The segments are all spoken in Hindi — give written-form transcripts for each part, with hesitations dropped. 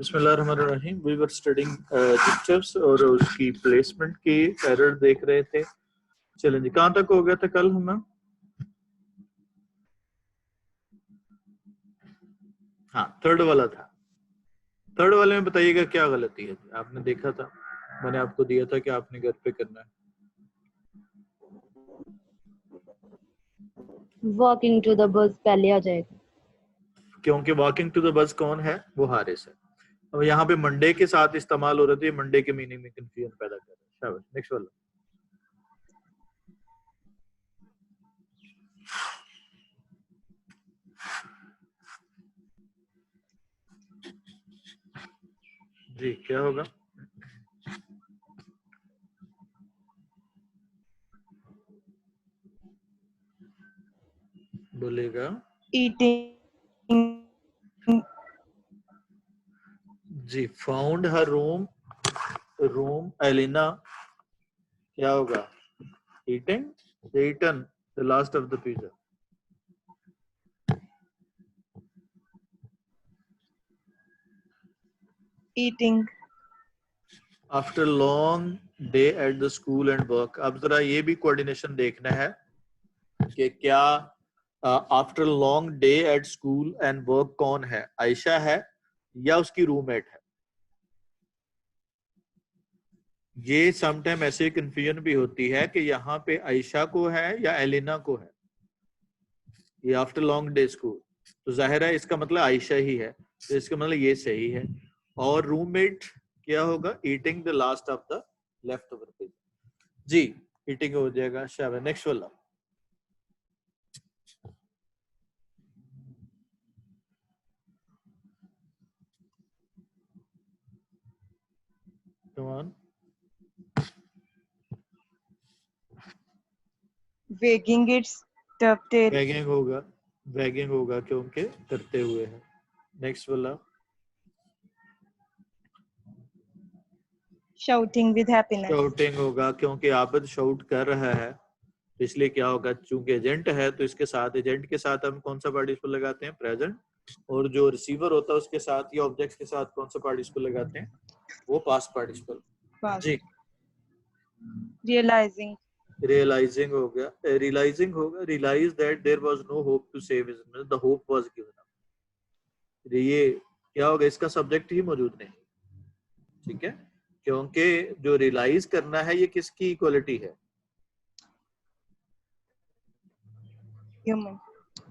बिस्मिल्लाहिर्रहमानिर्रहीम। वी वर स्टडिंग पिक्चर्स और उसकी प्लेसमेंट की एरर देख रहे थे। चलें जी, कहाँ तक हो गया था कल हम? हाँ, थर्ड वाला था। थर्ड वाले में बताइएगा क्या गलती है। आपने देखा था, मैंने आपको दिया था कि आपने घर पे करना है। वॉकिंग टू द बस पहले आ जाएगा, क्योंकि वॉकिंग टू द बस कौन है? वो हारिस है। अब यहाँ पे मंडे के साथ इस्तेमाल हो रहे थे, मंडे के मीनिंग में कंफ्यूजन पैदा कर रहे हैं। शाबाश, नेक्स्ट वाला। जी, क्या होगा? बोलेगा eating, जी। फाउंड हर रूम एलिना, क्या होगा? Eating, eaten the last of the pizza. eating, after long day at the school and work. अब जरा ये भी कोऑर्डिनेशन देखना है कि क्या after long day at school and work कौन है? आयशा है या उसकी रूममेट है? ये समटाइम ऐसे कंफ्यूजन भी होती है कि यहाँ पे आयशा को है या एलिना को है। ये आफ्टर लॉन्ग डे स्कूल, तो जाहिर है इसका मतलब आयशा ही है, तो इसका मतलब ये सही है। और रूममेट क्या होगा? Eating the last of the leftover pizza. जी, ईटिंग हो जाएगा। शाबाश, नेक्स्ट वाला। Come on. wagging its stub tail, waging होगा क्योंकि करते हुए है। नेक्स्ट वाला। shouting with happiness, शाउटिंग होगा क्योंकि आबिद शाउट कर रहा है, तो इसलिए क्या होगा? चूंकि एजेंट है तो इसके साथ, एजेंट के साथ हम कौन सा पार्टिसिपल लगाते हैं? प्रेजेंट। और जो रिसीवर होता है उसके साथ या ऑब्जेक्ट के साथ कौन सा पार्टिसिपल लगाते हैं? वो पास्ट पार्टिसिपल। past, जी। realizing, रियलाइजिंग हो गया, रियलाइजिंग होगा realise that there was no hope to save his, the hope was given up. ये क्या होगा? इसका सब्जेक्ट ही मौजूद नहीं, ठीक है, क्योंकि जो रियलाइज करना है ये किसकी क्वालिटी है? human,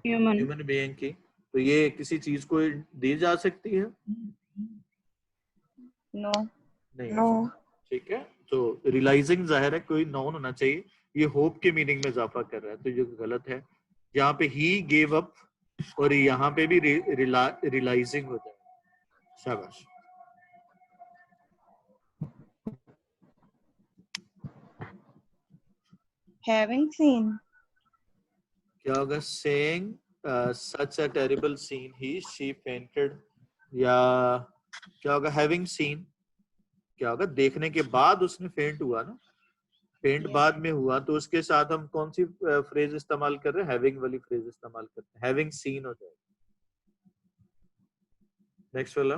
ह्यूमन बीइंग की। तो ये किसी चीज को दी जा सकती है? no, नहीं, ठीक है। तो रियलाइजिंग जाहिर है कोई नाउन होना चाहिए, ये होप के मीनिंग में इजाफा कर रहा है, तो ये गलत है। यहाँ पे ही गेव अप और यहाँ पे भी रियलाइजिंग हो जाए। शाबाश। having seen, क्या होगा? Seeing such a terrible scene he she fainted, या क्या होगा? हैविंग सीन, क्या होगा? देखने के बाद उसने फेंट हुआ ना, फेंट बाद में हुआ, तो उसके साथ हम कौन सी फ्रेज इस्तेमाल कर रहे हैं? हैविंग वाली फ्रेज इस्तेमाल करते हैं। हैविंग सीन हो जाएगा। नेक्स्ट वाला।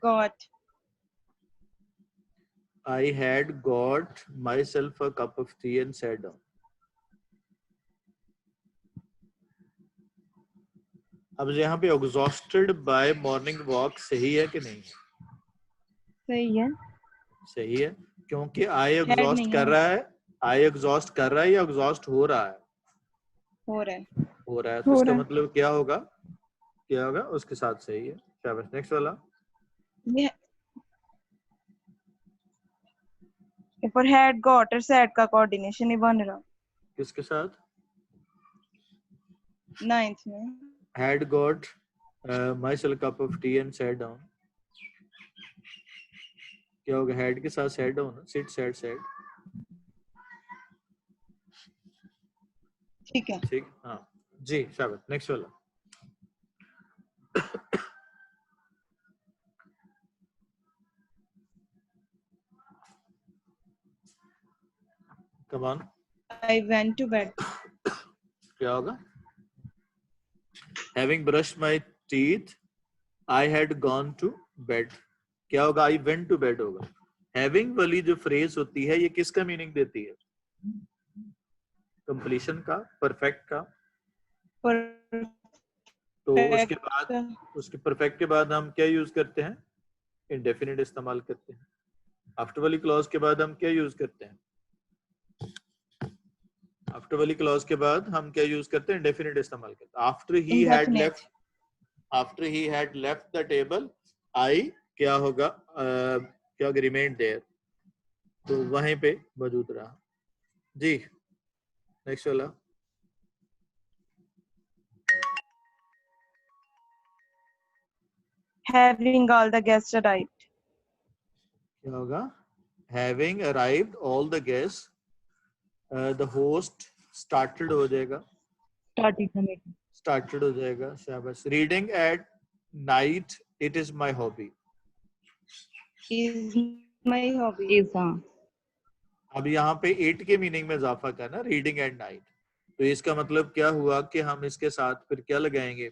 got, I had got myself a cup of tea and sat down. अब यहाँ पे exhausted by morning walk सही है कि नहीं? सही है, सही है, क्योंकि I Had exhaust नहीं कर है, रहा है, I exhaust कर रहा है या exhaust हो रहा है? हो रहा है, हो रहा है, तो इसका मतलब क्या होगा? क्या होगा? उसके साथ सही है। शाबाश, नेक्स्ट वाला। ये ऊपर had got और sat का कोऑर्डिनेशन ही बन रहा। किसके साथ? 9th में Had got myself a cup of tea and sat down, क्या होगा? had के साथ sat down, sit sat sat, ठीक है, ठीक। हाँ जी, शाबाश, नेक्स्ट वाला। Come on. I went to bed, क्या होगा? Having brushed my teeth, I had gone to bed. क्या होगा? I went to bed होगा. Having वाली जो phrase होती है ये किसका मीनिंग देती है? कंप्लीशन का, परफेक्ट का. तो उसके परफेक्ट के बाद हम क्या यूज करते हैं? इंडेफिनिट इस्तेमाल करते हैं. आफ्टर वाली क्लॉज के बाद हम क्या यूज करते हैं? आफ्टर वाली क्लॉज के बाद हम क्या यूज करते हैं? इंडेफिनिट इस्तेमाल करते हैं. After he had left the table, I क्या होगा? क्या होगा? Remained there. तो वहीं पे मौजूद रहा. जी नेक्स्ट वाला. Having all the guests arrived. क्या होगा? Having arrived all the guests, the host started हो जाएगा. Started the meeting. Started हो जाएगा. शाबाश. Reading at night, it is my hobby. Is my hobby. Is अब यहाँ पे 8 के मीनिंग में इजाफा करना. Reading at night. तो इसका मतलब क्या हुआ कि हम इसके साथ फिर क्या लगाएंगे?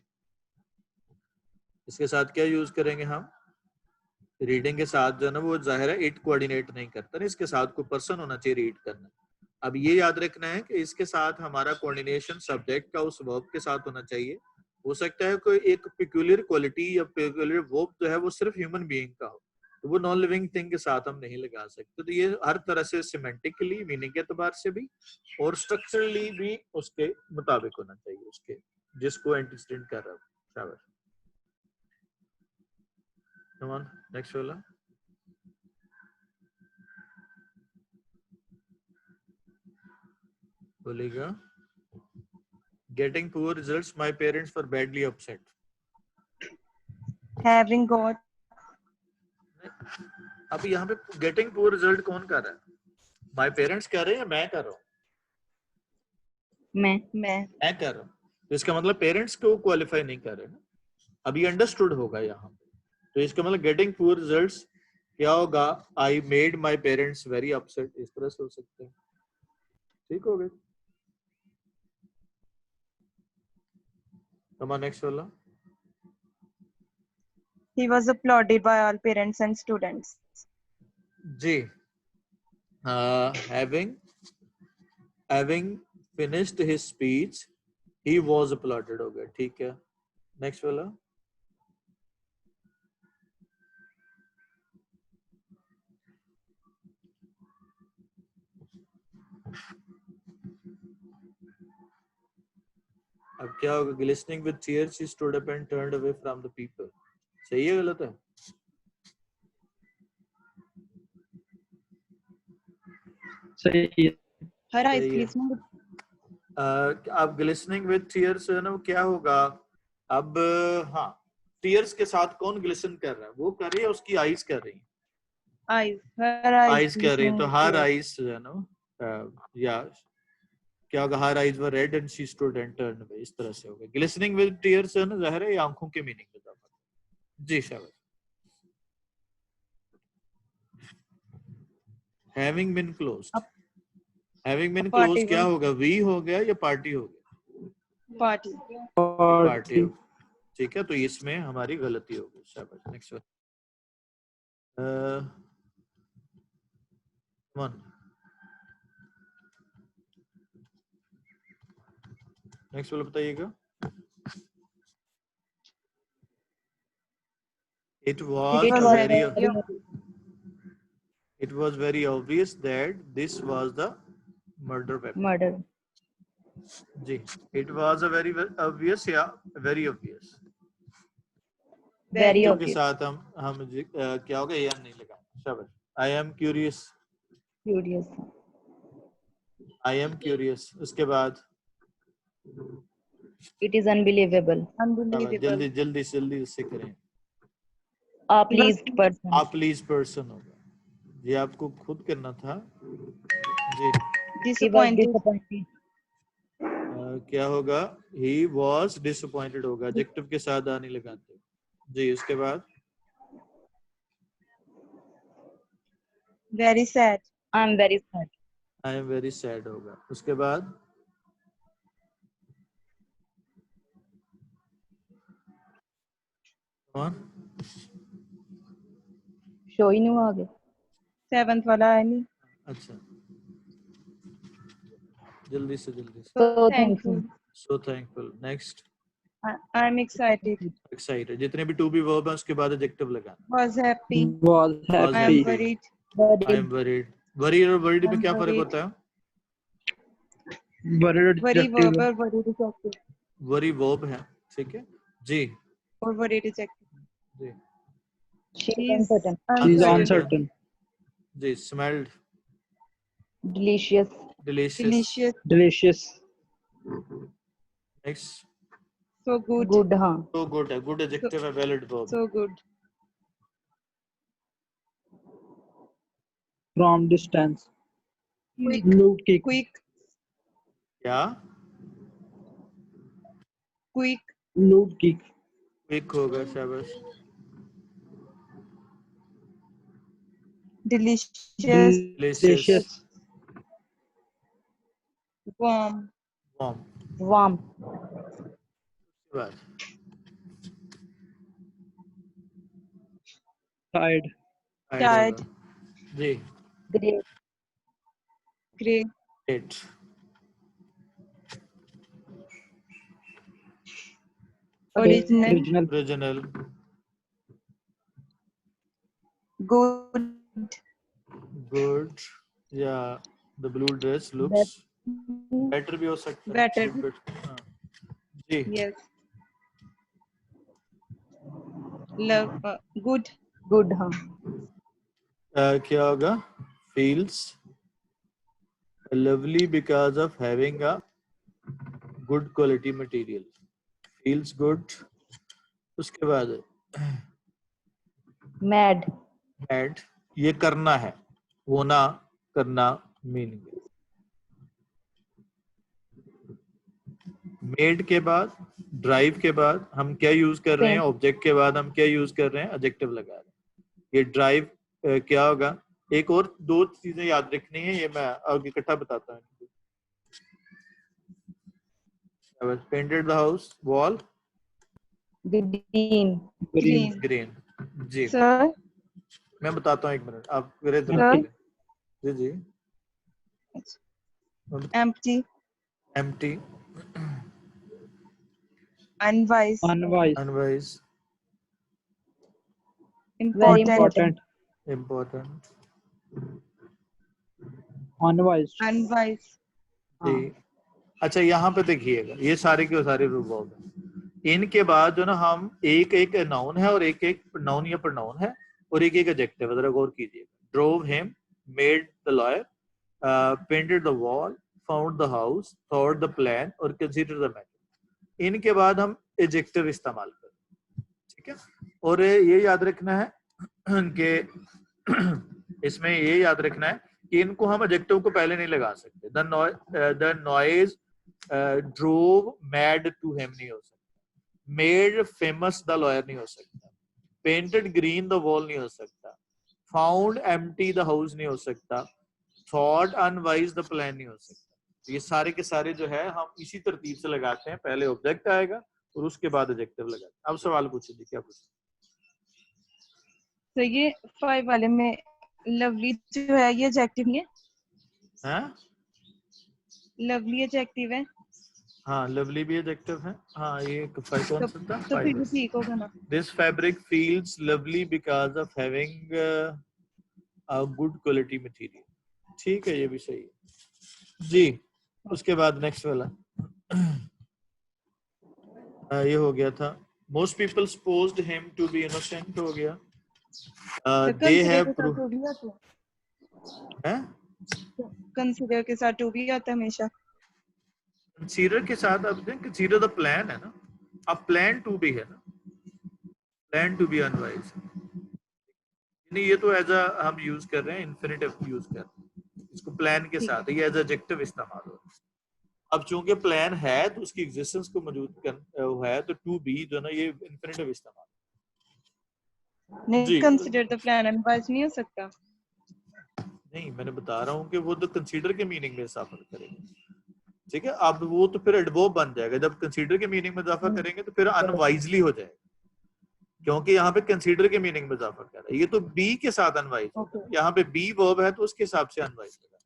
इसके साथ क्या यूज करेंगे हम? रीडिंग के साथ जो है ना वो जाहिर है इट कोऑर्डिनेट नहीं करता ना. इसके साथ कोई पर्सन होना चाहिए रीड करना. अब ये याद रखना है कि इसके साथ हमारा कोऑर्डिनेशन सब्जेक्ट का उस वर्ब के साथ होना चाहिए. हो सकता है कोई एक पेक्यूलियर क्वालिटी या पेक्यूलियर वर्ब जो है वो सिर्फ ह्यूमन बीइंग का हो, तो वो नॉन लिविंग थिंग के साथ हम नहीं लगा सकते. तो ये हर तरह से सिमेंटिकली मीनिंग के एतबार से भी और स्ट्रक्चरली भी उसके मुताबिक होना चाहिए, उसके जिसको एंटीसीडेंट कर रहा है. शाबाश. Come on, next वाला. बोलेगा getting poor results, my parents were badly upset. Having got. अब यहाँ पे getting poor result कौन कर रहा है? My parents कर रहे हैं या मैं कर रहा हूँ? मैं कर रहा हूँ. तो इसका मतलब पेरेंट्स को क्वालिफाई नहीं कर रहे ना. अभी अंडरस्टूड होगा यहाँ पे. तो इसका मतलब गेटिंग पुअर रिजल्ट्स क्या होगा? I made my parents very upset. इस तरह से हो सकते हैं. ठीक हो गए. नेक्स्ट वाला. He was applauded by all parents and students. Ji. having finished his speech, he was applauded. हो गया. ठीक है. नेक्स्ट वाला. अब क्या होगा? glistening with tears she stood up and turned away from the people. सही है गलत है? सही है. Her eyes सही है. glistening. अब glistening with tears है ना, क्या होगा? अब हाँ, tears के साथ कौन glisten कर रहा है? वो कर रही है, उसकी eyes कर रही है. Eyes. Her eyes. eyes कर रही है. तो her glistening. eyes है ना, या क्या होगा? her eyes were red and she stood and turned away. इस तरह से होगा. glistening with tears है ना, जाहिर है आंखों के मीनिंग में था. जी शाबाश. having been closed. having been closed क्या होगा? we हो गया या party हो गया? Party. पार्टी हो. ठीक है. तो इसमें हमारी गलती हो गई. शाबाश. Next one. नेक्स्ट वाला बताइएगा. It was very obvious that this was the murder weapon. murder. Ji. It was a very obvious या very obvious. Very के obvious. साथ हम क्या होगा? या नहीं लगा. शाबाश. I am curious. Curious. I am curious. उसके बाद It is unbelievable. Unbelievable. जल्दी उससे करें. A pleased person. A pleased person होगा. ये आपको खुद करना था. जी. He was Disappointed. disappointed. क्या होगा? He was disappointed होगा. एडजेक्टिव के साथ आने लगाते. जी. उसके बाद Very sad. I am very sad. I am very sad होगा. उसके बाद कौन? शो ही नहीं हुआ आगे। 7th वाला है नहीं। अच्छा, जल्दी से। So Thankful. thankful. So thankful. Next, I'm excited. excited. जितने भी to be verb हैं उसके बाद adjective लगाना. Was happy. Was Was I am happy. worried. I am worried. Worried और worried में I'm क्या फर्क worried. होता है? Worried Worry adjective. verb और worried adjective. Worry verb है, ठीक है जी और worried adjective. Ji She is She's uncertain. She's uncertain. uncertain. Ji. Smelled Delicious. delicious. Delicious. Delicious. Next, So good. Good, हाँ. so good है. Good adjective है, valid verb. So good. From distance. Quick. Look kick. Quick. क्या? Quick. Look kick. Quick होगा, शाबाश. Delicious. Delicious. Warm. Warm. Warm. बात. Tired. Tired. होगा. जी. Great. Great. Great. Original. Original. Original. Good. Good. Yeah. The blue dress looks better भी हो सकता है. Better. Good. हाँ. जी. Yes. Love. Good. Good, हाँ. क्या होगा? Feels lovely because of having a good quality material. Feels good. उसके बाद Mad. mad, ये करना है, होना, करना, मीनिंग. मेड के बाद, ड्राइव के बाद हम क्या यूज कर रहे हैं? Paint. ऑब्जेक्ट के बाद हम क्या यूज कर रहे हैं? एडजेक्टिव लगा रहे हैं. ये ड्राइव क्या होगा? एक और दो चीजें याद रखनी है, ये मैं आगे इकट्ठा बताता हूँ. Painted the house, wall Green. Green. Green. जी. Sir. मैं बताता हूँ, एक मिनट आप करे. Sir. जी जी. Empty. Empty. Unwise. Unwise. Unwise. Very Important. important. Important. Unwise. Unwise. जी. अच्छा, यहाँ पे देखिएगा, ये सारे के सारे रूप हैं. इनके बाद जो ना हम एक एक नाउन है और एक एक नाउन या प्रोनाउन है और एक एक एडजेक्टिव. जरा गौर कीजिए. Drove him, made the lawyer, painted the wall, found the house, thought the plan और कंसीडर द मैटर. इनके बाद हम एडजेक्टिव इस्तेमाल करें. ठीक है. और ये याद रखना है कि इसमें ये याद रखना है कि इनको हम एडजेक्टिव को पहले नहीं लगा सकते. The noise drove mad to him नहीं हो सकता. मेड फेमस द लॉयर नहीं हो सकता. पेंटेड ग्रीन द वॉल नहीं हो सकता. फाउंड एम्प्टी द हाउस नहीं हो सकता. थॉट अनवाइज द प्लान नहीं हो सकता. ये सारे के सारे जो है हम इसी तरतीब से लगाते हैं. पहले ऑब्जेक्ट आएगा और उसके बाद एडजेक्टिव लगाते हैं. अब सवाल पूछिए जी, क्या पूछे? तो ये 5 वाले में लवली जो है ये एडजेक्टिव नहीं है. हैं? लवली एडजेक्टिव है. हाँ, लवली भी एडजेक्टिव है. हाँ, ये कौन सा था? तो फिर भी ठीक होगा ना. This fabric feels lovely because of having a good quality material. ठीक है, ये भी सही है जी. उसके बाद नेक्स्ट वाला ये हो गया था. Most people supposed him to be innocent हो गया. They have prove. हैं? कंसीडर के साथ टू भी आता है हमेशा. कंसीडर के साथ आप दें, कंसीडर द प्लान है ना. अब प्लान टू भी है ना. Plan to be unwise. नहीं, ये तो एज अ हम यूज कर रहे हैं, इन्फिनिटिव यूज कर रहे हैं इसको प्लान के साथ. ये एज एडजेक्टिव इस्तेमाल हो रहा है. अब चूंकि प्लान है तो उसकी एग्जिस्टेंस को मौजूद है, तो टू बी जो ना ये इन्फिनिटिव इस्तेमाल. नहीं, कंसीडर द प्लान अनवाइज नहीं हो सकता. नहीं, मैंने बता रहा हूँ कि वो तो कंसीडर के मीनिंग में इजाफा करेगा. ठीक है. अब वो तो फिर एडवर्ब बन जाएगा. जब कंसीडर के मीनिंग में इजाफा करेंगे तो फिर अनवाइजली हो जाएगा. क्योंकि यहाँ पे कंसीडर के मीनिंग में इजाफा कर रहा है। ये तो बी के साथ अनवाइज होगा, यहाँ पे बी वर्ब है तो उसके हिसाब से अनवाइज लगा,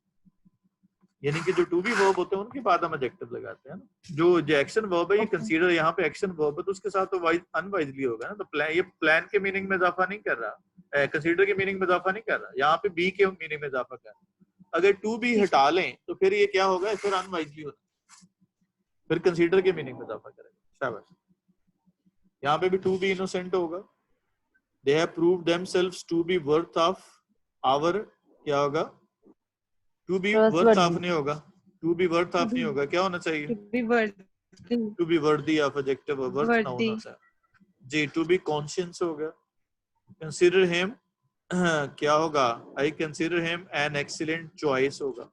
यानी कि जो टू बी वर्ब होते हैं उनके बाद हम एडजेक्टिव लगाते हैं ना। जो एक्शन वर्ब है ये कंसीडर, यहाँ पे एक्शन वर्ब है तो उसके साथ तो वाइज अनवाइजली होगा ना। तो प्लान, ये प्लान के मीनिंग में इजाफा नहीं कर रहा, कंसीडर के मीनिंग में इजाफा नहीं कर रहा, यहाँ पे बी के मीनिंग में इजाफा कर रहा है। अगर टू बी हटा लें तो फिर ये क्या होगा, फिर अनवाइजली होगा, फिर कंसीडर के मीनिंग में इजाफा करेगा। शाबाश। यहाँ पे भी टू बी इनोसेंट होगा, they have proved themselves to be worth of our, क्या होगा, टू बी वर्थ ऑफ नहीं होगा, टू बी वर्थ ऑफ नहीं होगा, क्या होना चाहिए, To be worthy. To be worthy of adjective, worth noun Worthy. होता है जी। टू बी कॉन्शियस होगा, कंसीडर हिम क्या होगा, I consider him an excellent choice होगा।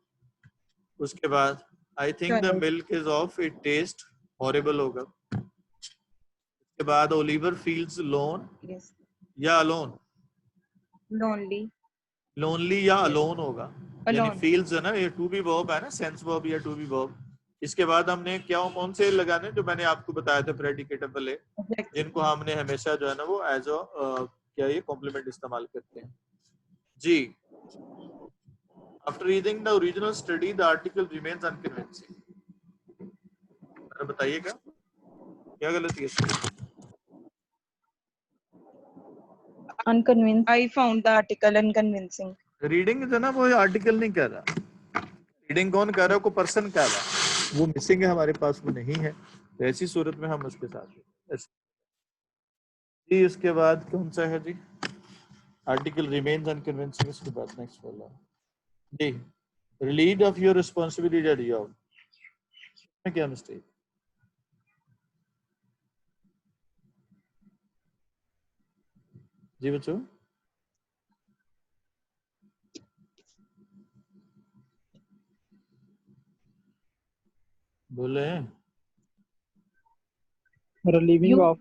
उसके बाद I think the milk is of it taste horrible होगा। उसके बाद ओलिवर फील्स लोन Yes. या अलोन, Lonely. लोनली या अलोन होगा, यानी Alone. फील्स है ना, ये टू बी वर्ब है ना, सेंस वर्ब या टू बी वर्ब। इसके बाद हमने क्या कौन से लगाने, जो मैंने आपको बताया था प्रेडिकेटिव वाले, Adjective. जिनको हमने हमेशा जो है ना वो एज अ क्या ये कॉम्प्लीमेंट इस्तेमाल करते हैं जी। After reading the original study the article remains unconvincing. बताइएगा क्या गलती है इसमें? Unconvinced. I found the article unconvincing. Reading जो ना वो आर्टिकल नहीं कर रहा, रीडिंग कौन कर रहा है, को पर्सन कर रहा है, वो मिसिंग है हमारे पास, वो नहीं है, तो ऐसी सूरत में हम उसके साथ जी। उसके बाद कौन सा है जी, आर्टिकल रिमेन्स अनकन्विंसिंग। इसके बाद नेक्स्ट वाला जी, relieved of your responsibility at job, क्या मिस्टेक, जी बच्चों बोले Relieving You of.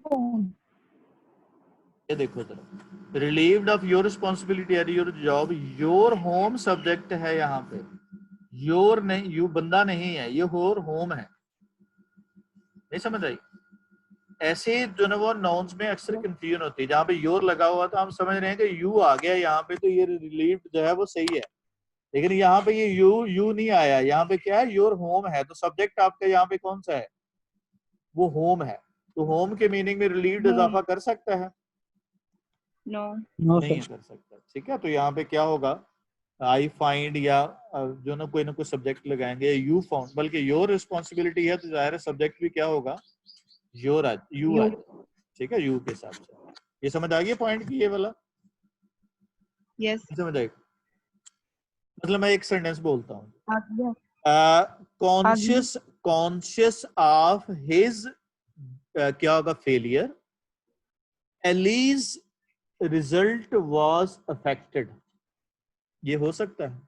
ये देखो जरा, relieved of your responsibility at your job, your home subject है यहाँ पे, योर नहीं, यू बंदा नहीं है, ये योर होम है, नहीं समझ आई। ऐसे जो ना वो नाउन्स में अक्सर कंफ्यूजन होती है, जहाँ पे योर लगा हुआ तो हम समझ रहे हैं कि यू आ गया यहाँ पे, तो ये रिलीव्ड जो है वो सही है, लेकिन यहाँ पे ये यू नहीं आया, यहाँ पे क्या है, योर होम है, तो सब्जेक्ट आपका यहाँ पे कौन सा है, वो होम है, तो होम के मीनिंग में रिलीव्ड इजाफा कर सकता है, No. No, नहीं sir. कर सकता, ठीक है। तो यहाँ पे क्या होगा, आई फाइंड या जो ना कोई सब्जेक्ट लगाएंगे, यू फाउंड, बल्कि योर रिस्पॉन्सिबिलिटी है तो जाहिर है सब्जेक्ट भी क्या होगा, योर यू आ, ठीक है, यू के हिसाब से। ये समझ आ गया पॉइंट की, ये वाला Yes. समझ आएगा। मतलब मैं एक सेंटेंस बोलता हूँ, आगे कॉन्शियस कॉन्शियस ऑफ हिज क्या होगा, failure, allies result was affected, ये हो सकता है,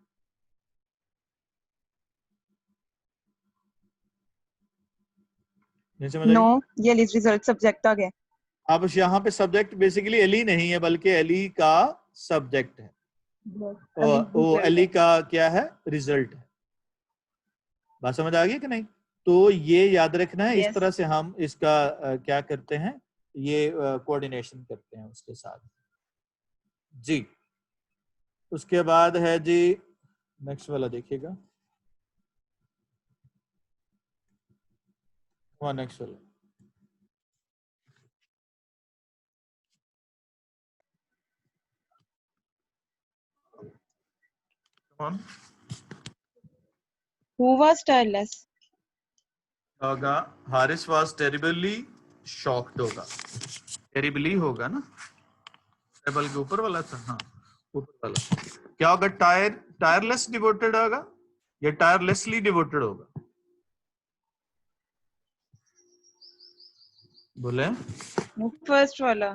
नहीं समझ आई? No. ये list result subject आ गया. अब यहाँ पे सब्जेक्ट बेसिकली एली नहीं है, बल्कि एली का सब्जेक्ट है, और वो एली का क्या है, रिजल्ट है। बात समझ आ गई कि नहीं? तो ये याद रखना है, इस Yes. तरह से हम इसका क्या करते हैं, ये कोऑर्डिनेशन करते हैं उसके साथ जी। उसके बाद है जी नेक्स्ट वाला, देखिएगा नेक्स्ट वाला, कौन Who was tireless? होगा, हारिस वाज टेरिबली शॉक्ड होगा, टेरिबली होगा ना, टेबल के ऊपर वाला था, हाँ ऊपर वाला क्या होगा, टायरलेस डिवोटेड होगा या टायरलेसली डिवोटेड होगा, बोले No, first वाला.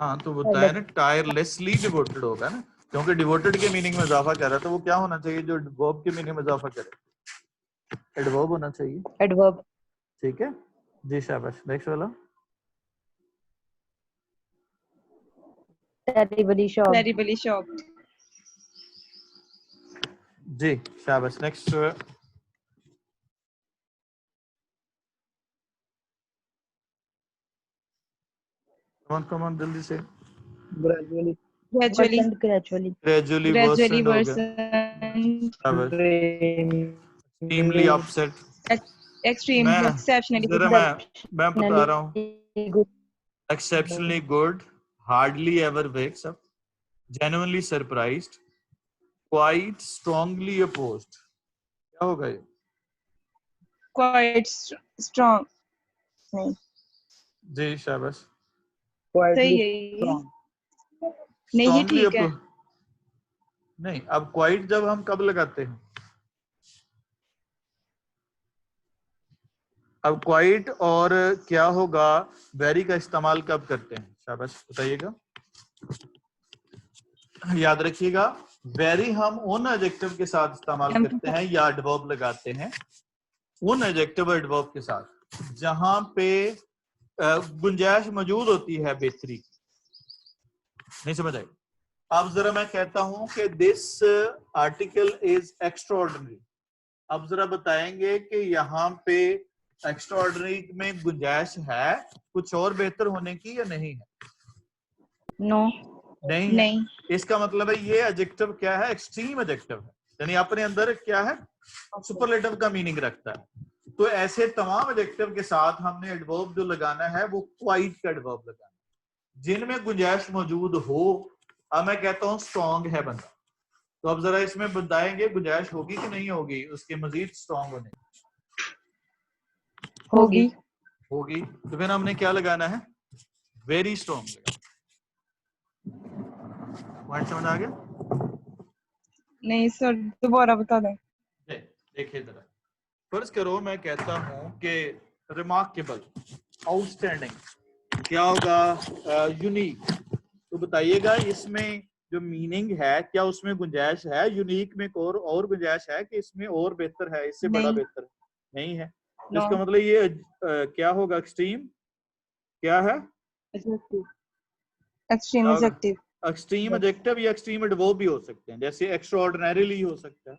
हाँ, तो वो है ना टायरलेसली डिवोटेड होगा ना, क्योंकि डिवोटेड के मीनिंग में इजाफा कर रहा है, तो वो क्या होना चाहिए, जो वर्ब के मीनिंग में इजाफा करे, एडवर्ब होना चाहिए, एडवर्ब। ठीक है जी। शाबाश, नेक्स्ट वाला Terribly shocked. Terribly shocked. जी, शाबाश, नेक्स्ट come on जल्दी से। Gradually. Gradually. Worsened gradually. Gradually Gradually worsened हो गया। worsened. शाबाश। Extremely Extremely upset। Extremely, मैं exceptionally. जरा मैं बता रहा हूँ। Good. Exceptionally good, hardly ever wakes up, genuinely surprised, quite strongly opposed। क्या होगा ये? Quite strong. नहीं जी शाबाश। सही quietly है ये। strong. नहीं ये Strongly ठीक है। opposed। नहीं, अब क्वाइट जब हम कब लगाते हैं? अब क्वाइट और क्या होगा, वेरी का इस्तेमाल कब करते हैं? शाबाश बताइएगा। याद रखिएगा, वेरी हम उन एडजेक्टिव के साथ इस्तेमाल करते हैं या एडवर्ब लगाते हैं उन एडजेक्टिव एडवर्ब के साथ जहां पे गुंजाइश मौजूद होती है बेहतरी। नहीं समझ आई? अब जरा मैं कहता हूं कि दिस आर्टिकल इज एक्स्ट्राऑर्डिनरी। अब जरा बताएंगे कि यहाँ पे एक्स्ट्राऑर्डिनरी में गुंजाइश है कुछ और बेहतर होने की या नहीं है? No. नहीं है। इसका मतलब है ये एडजेक्टिव क्या है? एक्सट्रीम एडजेक्टिव है, यानी अपने अंदर क्या है? सुपरलेटिव का मीनिंग रखता है। तो ऐसे तमाम एडजेक्टिव के साथ हमने एडवर्ब जो लगाना है वो क्वाइट का एडवर्ब लगाना है जिनमें गुंजाइश मौजूद हो। अब मैं कहता हूँ स्ट्रॉन्ग है बंदा, तो अब जरा इसमें बताएंगे गुंजाइश होगी कि नहीं होगी उसके मजीद स्ट्रॉन्ग होने? होगी। होगी। तो फिर हमने क्या लगाना है? वेरी स्ट्रॉन्ग लगाना। पॉइंट समझ आ गया? नहीं सर दोबारा बता दें। देखिए जरा, फर्ज करो मैं कहता हूं कि रिमार्केबल, आउटस्टैंडिंग क्या होगा? यूनिक। तो बताइएगा इसमें जो मीनिंग है क्या उसमें गुंजाइश है? यूनिक में और गुंजाइश है कि इसमें और बेहतर है, इससे बड़ा बेहतर नहीं है? No. इसका मतलब ये क्या होगा? एक्सट्रीम क्या है? Extreme adjective. एक्सट्रीम एडजेक्टिव या एक्सट्रीम एडवर्ब भी हो सकते हैं, जैसे एक्स्ट्राऑर्डिनरीली हो सकता है,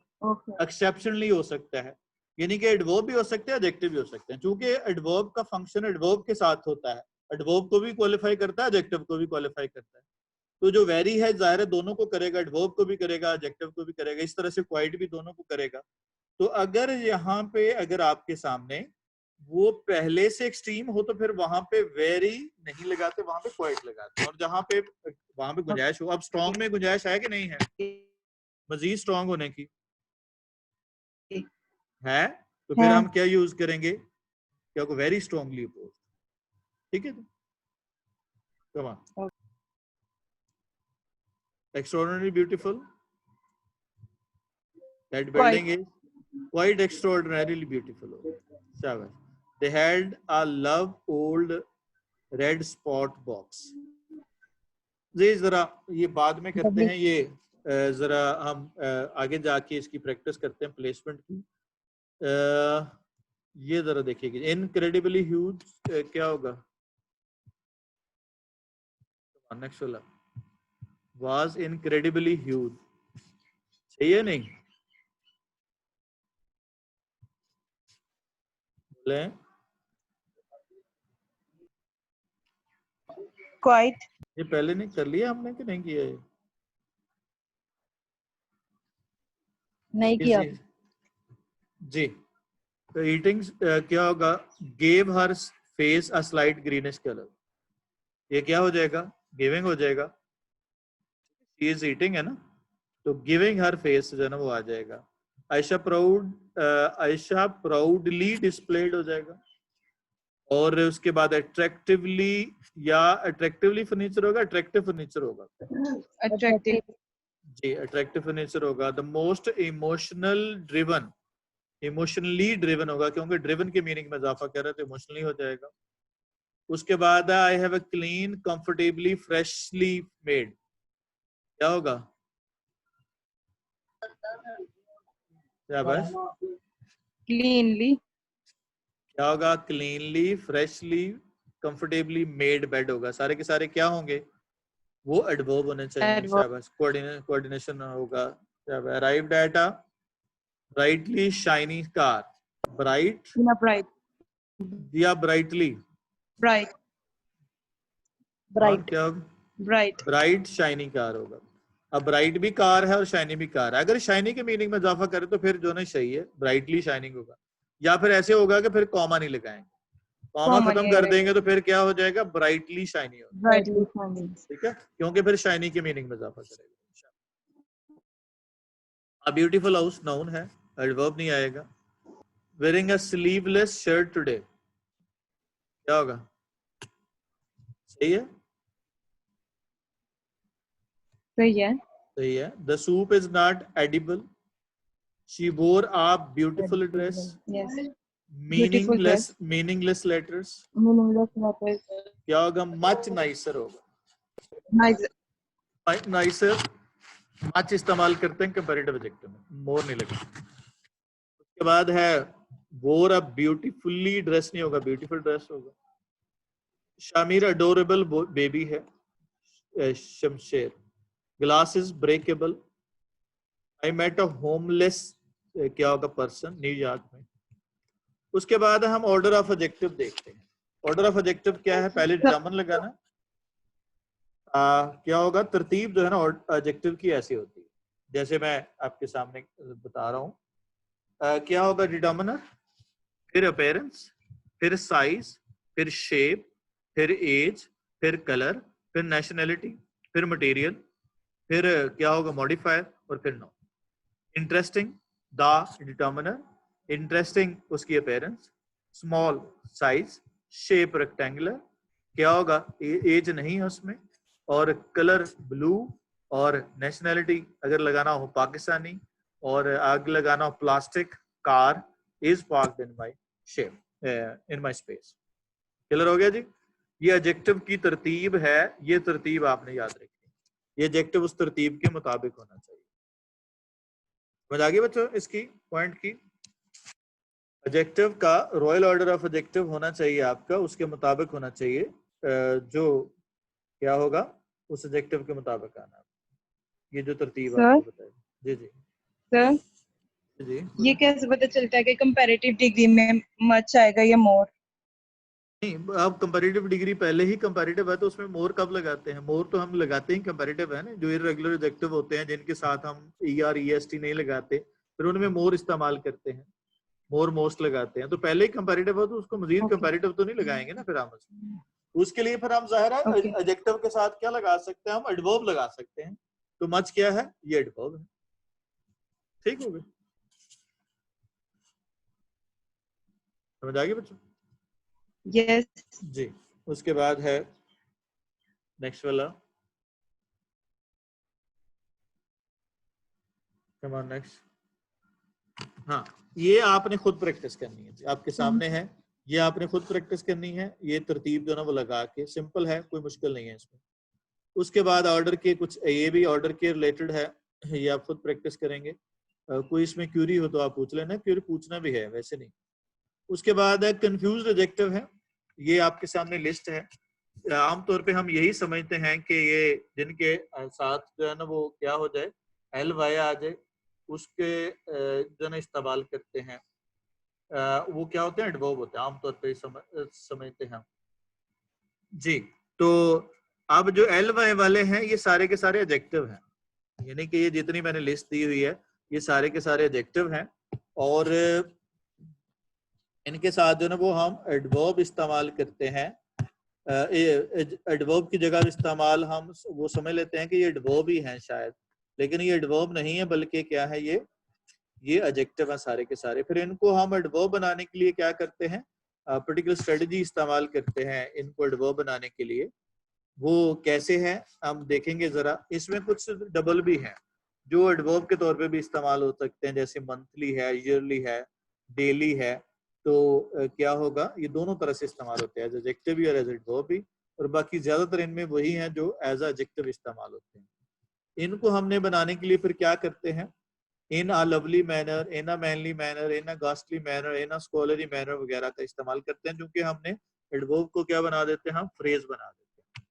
एक्सेप्शनली हो सकता है, यानी कि एडवर्ब भी हो सकते हैं, एडजेक्टिव भी हो सकते हैं। क्योंकि एडवर्ब का फंक्शन एडवर्ब के साथ होता है, एडवर्ब को भी क्वालिफाई करता है, एडजेक्टिव को भी क्वालिफाई करता है। तो जो वेरी है जाहिर है दोनों को करेगा, एडवर्ब को भी करेगा, एडजेक्टिव को भी करेगा, इस तरह से क्वाइट भी दोनों को करेगा। तो अगर यहाँ पे अगर आपके सामने वो पहले से एक्सट्रीम हो तो फिर वहां पे वेरी नहीं लगाते, वहां पे क्वाइट लगाते। और जहां पे वहां पे गुंजाइश हो, अब स्ट्रॉन्ग में गुंजाइश है कि नहीं है मजीद स्ट्रॉन्ग होने की? है। तो फिर हम क्या यूज करेंगे? क्या को वेरी स्ट्रॉन्गली अपोज। ठीक है, come on. Extraordinary beautiful, that building is quite extraordinarily beautiful. शाबाश। They had a love old red spot box. जी जरा ये बाद में करते हैं, ये जरा हम आगे जाके इसकी प्रैक्टिस करते हैं प्लेसमेंट की। ये जरा देखिए इनक्रेडिबली ह्यूज क्या होगा? नेक्स्ट वाला was incredibly huge, सही है नहीं? बोले Quite. ये पहले नहीं कर लिया हमने कि नहीं किया? ये नहीं किया। जी। तो ईटिंग क्या होगा? Gave her face a slight greenish colour, ये क्या हो जाएगा? गिविंग हो जाएगा। शी इज ईटिंग है ना, तो गिविंग हर फेस जो है ना वो आ जाएगा। आयशा प्राउडली डिस्प्लेड हो जाएगा। और उसके बाद अट्रैक्टिवली या अट्रैक्टिवली फर्नीचर होगा, अट्रैक्टिव फर्नीचर होगा। Attractive. जी अट्रैक्टिव फर्नीचर होगा। The most emotional driven, emotionally driven होगा क्योंकि ड्रिवन के मीनिंग में इजाफा कर रहे हैं तो इमोशनली हो जाएगा। उसके बाद I have a clean comfortably freshly made, क्या होगा? क्या बस Cleanly. क्या होगा? Cleanly freshly comfortably made bed होगा। सारे के सारे क्या होंगे? वो एडवर्ब होने चाहिए। Adverb. शाबाश। कोऑर्डिनेशन होगा। Arrived at a brightly shiny car, bright In a bright. या ब्राइटली? Bright. ब्राइट क्या bright, ब्राइट शाइनी कार होगा। अब ब्राइट भी कार है और शाइनी भी कार है। अगर शाइनी के मीनिंग में इजाफा करें तो फिर जो नहीं सही है, ब्राइटली शाइनिंग होगा। या फिर ऐसे होगा कि फिर कॉमा नहीं लगाएंगे, कॉमा comma खत्म नहीं कर आएगा, देंगे तो फिर क्या हो जाएगा, ब्राइटली शाइनी होगा। brightly shining, ठीक है, क्योंकि फिर शाइनी के मीनिंग में इजाफा करेगा। अ ब्यूटीफुल हाउस नाउन है, एडवर्ब नहीं आएगा। Wearing a sleeveless shirt today क्या होगा, सही है, सही है, सही है। The soup is not edible, she वोर a beautiful dress, yes, beautiful meaningless, dress, meaningless letters meaningless letters, क्या होगा, मच नाइसर होगा। nice, नाइसर मच इस्तेमाल करते हैं कंपैरेटिव एडजेक्टिव में, मोर नहीं लगता। उसके बाद है वोर अ ब्यूटीफुली ड्रेस नहीं होगा, ब्यूटीफुल ड्रेस होगा। शामिर अडोरेबल बेबी है, Shamsher. Glass is breakable. I met a homeless क्या होगा, पर्सन, न्यूयॉर्क में। उसके बाद हम ऑर्डर ऑफ एडजेक्टिव देखते हैं। ऑर्डर ऑफ एडजेक्टिव क्या है, पहले डिटरमिन लगाना। क्या होगा, तरतीब जो है ना एडजेक्टिव की ऐसी होती है, जैसे मैं आपके सामने बता रहा हूँ। क्या होगा, डिटरमिनर, फिर अपीयरेंस, फिर साइज, फिर शेप, फिर एज, फिर कलर, फिर नेशनैलिटी, फिर मटेरियल, फिर क्या होगा, मॉडिफायर, और फिर no. Interesting the determiner, interesting उसकी appearance, small size, shape rectangular, क्या होगा, एज नहीं है उसमें, और कलर ब्लू, और नेशनैलिटी अगर लगाना हो पाकिस्तानी, और आगे लगाना हो plastic, car is parked in my shape in my space. Clear हो गया जी। ये एडजेक्टिव की तरतीब है, ये तरतीब आपने याद रखनी, ये एडजेक्टिव उस तरतीब के मुताबिक होना चाहिए। समझ आ गई बच्चों इसकी पॉइंट की। एडजेक्टिव का रॉयल ऑर्डर ऑफ एडजेक्टिव होना चाहिए आपका, उसके मुताबिक होना चाहिए, जो क्या होगा उस एडजेक्टिव के मुताबिक आना। ये जो तरतीब sir, आपको बताई। जी जी sir, जी ये बोलो। कैसे पता चलता है कि कंपैरेटिव डिग्री में मच आएगा या मोर? नहीं, अब कंपैरेटिव डिग्री पहले ही कंपैरेटिव है तो उसमें मोर कब लगाते हैं, मोर तो हम लगाते ही कंपैरेटिव है ना। जो इर्रेगुलर एडजेक्टिव होते हैं जिनके साथ हम ER EST नहीं लगाते, फिर उनमें मोर इस्तेमाल करते हैं, मोर मोस्ट लगाते हैं। तो पहले ही कंपैरेटिव हो तो उसको मजीद Okay, कंपैरेटिव तो नहीं लगाएंगे ना फिर हम उसके लिए। फिर हम ज़ाहिर है okay, एडजेक्टिव के साथ क्या लगा सकते हैं, हम एडवर्ब लगा सकते हैं। तो मच क्या है, ये एडवर्ब है। ठीक हो गया, समझ आ गई बच्चों। yes, जी, उसके बाद है नेक्स्ट वाला, कम ऑन नेक्स्ट। हाँ, ये आपने खुद प्रैक्टिस करनी है, आपके सामने है, ये आपने खुद प्रैक्टिस करनी है। ये तरतीब जो ना वो लगा के, सिंपल है, कोई मुश्किल नहीं है इसमें। उसके बाद ऑर्डर के कुछ, ये भी ऑर्डर के रिलेटेड है, ये आप खुद प्रैक्टिस करेंगे। कोई इसमें क्यूरी हो तो आप पूछ लेना, क्यूरी पूछना भी है वैसे नहीं। उसके बाद है कंफ्यूज्ड एडजेक्टिव है, ये आपके सामने लिस्ट है। आमतौर पे हम यही समझते हैं कि ये जिनके साथ जो है ना वो क्या हो जाए, LY आ जाए, उसके जो ना इस्तेमाल करते हैं, वो क्या होते हैं, एडवर्ब होते हैं आमतौर पे समझते हैं जी। तो अब जो LY वाले हैं ये सारे के सारे एडजेक्टिव हैं, यानी कि ये जितनी मैंने लिस्ट दी हुई है ये सारे के सारे एडजेक्टिव हैं, और इनके साथ जो ना वो हम एडवर्ब इस्तेमाल करते हैं। एडवर्ब की जगह इस्तेमाल हम वो समझ लेते हैं कि ये एडवर्ब ही हैं शायद, लेकिन ये एडवर्ब नहीं है, बल्कि क्या है, ये एडजेक्टिव है सारे के सारे। फिर इनको हम एडवर्ब बनाने के लिए क्या करते हैं, पर्टिकुलर स्ट्रेटजी इस्तेमाल करते हैं इनको एडवर्ब बनाने के लिए। वो कैसे है हम देखेंगे जरा। इसमें कुछ डबल भी हैं जो एडवर्ब के तौर पे भी इस्तेमाल हो सकते हैं, जैसे मंथली है, ईयरली है, डेली है। तो क्या होगा, ये दोनों तरह से इस्तेमाल होते हैं, एज एडजेक्टिव भी और एज एडवर्ब भी। और बाकी ज्यादातर इनमें वही हैं जो एज एडजेक्टिव इस्तेमाल होते हैं। इनको हमने बनाने के लिए फिर क्या करते हैं, in a lovely manner, in a manly manner, in a ghastly manner, in a scholarly manner वगैरह का इस्तेमाल करते हैं, क्योंकि हमने एडवर्ब को क्या बना देते हैं, हम फ्रेज बना देते हैं।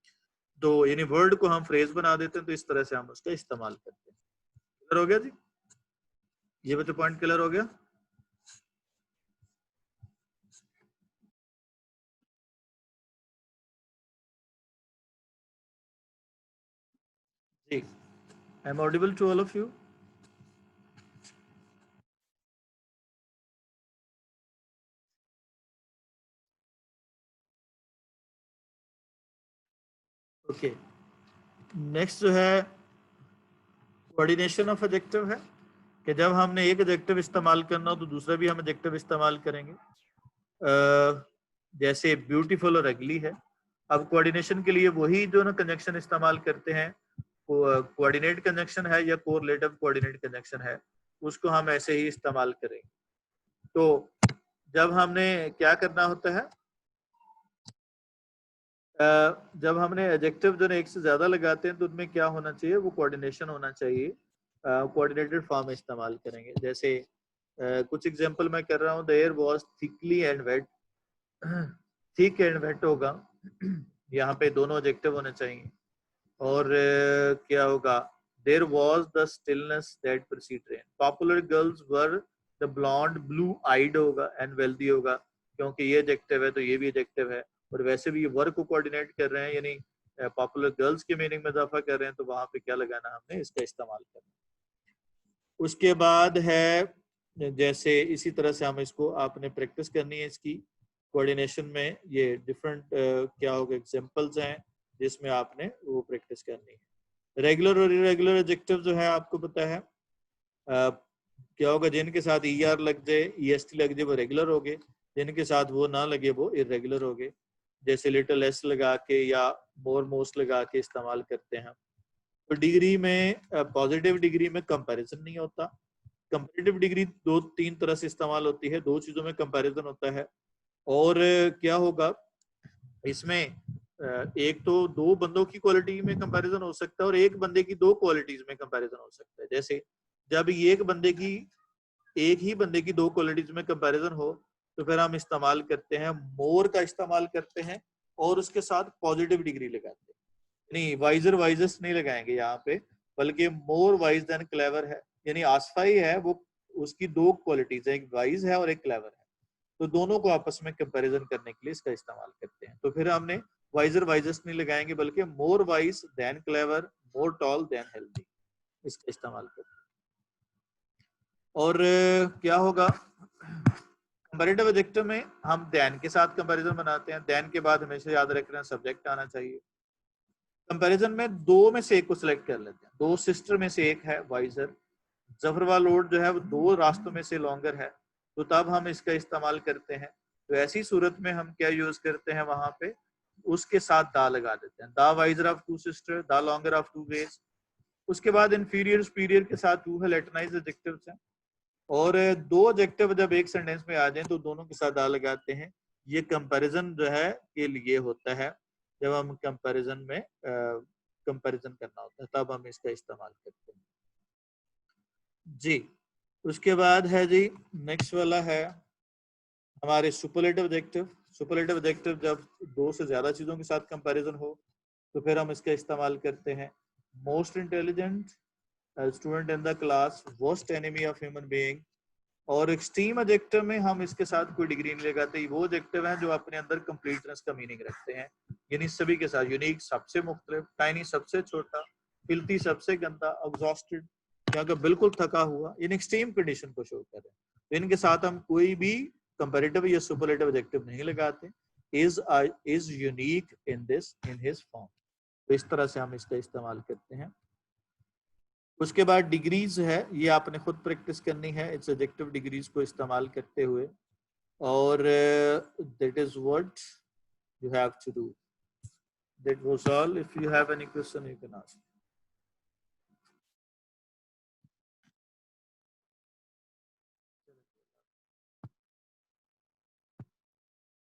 तो यानी वर्ड को हम फ्रेज बना देते हैं, तो इस तरह से हम उसका इस्तेमाल करते हैं। क्लियर हो गया जी, ये बच्चों पॉइंट क्लियर हो गया। ठीक, I am audible to all of you? Okay, next जो है कोऑर्डिनेशन ऑफ एडजेक्टिव है कि जब हमने एक एडजेक्टिव इस्तेमाल करना हो तो दूसरा भी हम एडजेक्टिव इस्तेमाल करेंगे। जैसे ब्यूटीफुल और अगली है। अब कोऑर्डिनेशन के लिए वही जो ना कंजंक्शन इस्तेमाल करते हैं, कोऑर्डिनेट कंजंक्शन है या कोरिलेटिव कोऑर्डिनेट कंजंक्शन है, उसको हम ऐसे ही इस्तेमाल करेंगे। तो जब हमने क्या करना होता है, जब हमने एडजेक्टिव जो एक से ज्यादा लगाते हैं तो उनमें क्या होना चाहिए, वो कोऑर्डिनेशन होना चाहिए, कोऑर्डिनेटेड फॉर्म इस्तेमाल करेंगे। जैसे कुछ एग्जांपल मैं कर रहा हूँ, the air was thickly and wet, thick and wet होगा, यहाँ पे दोनों एडजेक्टिव होने चाहिए। और क्या होगा, there was the stillness that precede rain, popular girls were the blonde blue eyed होगा, एंड वेल्दी होगा, क्योंकि ये एडजेक्टिव है तो ये भी एडजेक्टिव है, और वैसे भी ये वर्क को कोऑर्डिनेट कर रहे हैं, यानी पॉपुलर गर्ल्स की मीनिंग में इजाफा कर रहे हैं, तो वहां पे क्या लगाना, हमने इसका इस्तेमाल करना। उसके बाद है, जैसे इसी तरह से हम इसको आपने प्रैक्टिस करनी है इसकी कोऑर्डिनेशन में, ये डिफरेंट क्या होगा एग्जांपल्स हैं जिसमें आपने वो प्रैक्टिस करनी है। रेगुलर और इरेगुलर एडजेक्टिव जो है आपको पता है क्या होगा, जिनके साथ ER लग जाए, EST लग जाए, वो रेगुलर हो गए, जिनके साथ वो ना लगे वो इरेगुलर हो गए। जैसे लिटिल s लगा के या मोर मोस्ट लगा के इस्तेमाल करते हैं। तो डिग्री में, पॉजिटिव डिग्री में कंपैरिजन नहीं होता। कंपैरेटिव डिग्री दो तीन तरह से इस्तेमाल होती है, दो चीजों में कंपैरिजन होता है। और क्या होगा इसमें, एक तो दो बंदों की क्वालिटी में कंपैरिजन हो सकता है, और एक बंदे की दो क्वालिटीज में कंपैरिजन हो सकता है। जैसे जब एक ही बंदे की दो क्वालिटीज में कंपैरिजन हो, तो फिर हम इस्तेमाल करते हैं, मोर का इस्तेमाल करते हैं, और उसके साथ पॉजिटिव डिग्री लगाते हैं। नहीं, वाइजर वाइजेस्ट नहीं लगाएंगे यहाँ पे, बल्कि मोर वाइज देन क्लेवर है, यानी आसफाई है, वो उसकी दो क्वालिटीज है, एक वाइज है और एक क्लेवर है, तो दोनों को आपस में कंपैरिजन करने के लिए इसका इस्तेमाल करते हैं। तो फिर हमने वाइजर वाइजेस्ट नहीं लगाएंगे, बल्कि मोर वाइज देन क्लेवर, मोर टॉल देन हेल्दी, इसका इस्तेमाल करते हैं। और क्या होगा, कंपैरेटिव एडजेक्टिव में हम देन के साथ कंपैरिजन बनाते हैं, देन के बाद हमेशा याद रखना सब्जेक्ट आना चाहिए। कंपैरिजन में दो में से एक को सिलेक्ट कर लेते हैं, दो सिस्टर में से एक है वाइजर, जफरवाल रोड जो है वो दो रास्तों में से लॉन्गर है, तो तब हम इसका इस्तेमाल करते हैं। तो ऐसी सूरत में हम क्या यूज करते हैं, वहां पे उसके साथ दा लगा देते हैं, दा वाइजर ऑफ टू सिस्टर, दा लॉन्गर ऑफ टू वेज। उसके बाद इंफीरियर सुपीरियर के साथ टू है लैटिनाइज्ड एडजेक्टिव्स हैं, और दो एडजेक्टिव जब एक सेंटेंस में आ जाए तो दोनों के साथ दा लगाते हैं। ये कंपैरिजन जो है के लिए होता है, जब हम कंपैरिजन में कंपैरिजन करना होता है तब हम इसका इस्तेमाल करते हैं जी। उसके बाद है जी, नेक्स्ट वाला है हमारे सुपरलेटिव एडजेक्टिव। सुपरलेटिव एडजेक्टिव जब दो से ज्यादा चीजों के साथ कंपैरिजन हो तो फिर हम इसका इस्तेमाल करते हैं। Most intelligent student in the class, worst enemy of human being. और एक्सट्रीम एडजेक्टिव में हम इसके साथ कोई डिग्री नहीं लगाते, वो एडजेक्टिव हैं जो अपने अंदर कंप्लीटनेस का मीनिंग रखते हैं, यानी सभी के साथ यूनिक सबसे मुख्तलिफ, टाइनी सबसे छोटा, फिल्थी सबसे गंदा, एग्जॉस्टेड क्या बिल्कुल थका हुआ, इन एक्सट्रीम कंडीशन को शो कर रहे हैं। तो इनके साथ हम कोई भी कंपैरेटिव या सुपरलेटिव एडजेक्टिव नहीं लगाते। Is unique in this in his form, तो इस तरह से हम इसका इस्तेमाल करते हैं। उसके बाद डिग्रीज है, ये आपने खुद प्रैक्टिस करनी है इस एडजेक्टिव डिग्रीज को इस्तेमाल करते हुए, और that is what you have to do. That was all. If you have any question, you can ask.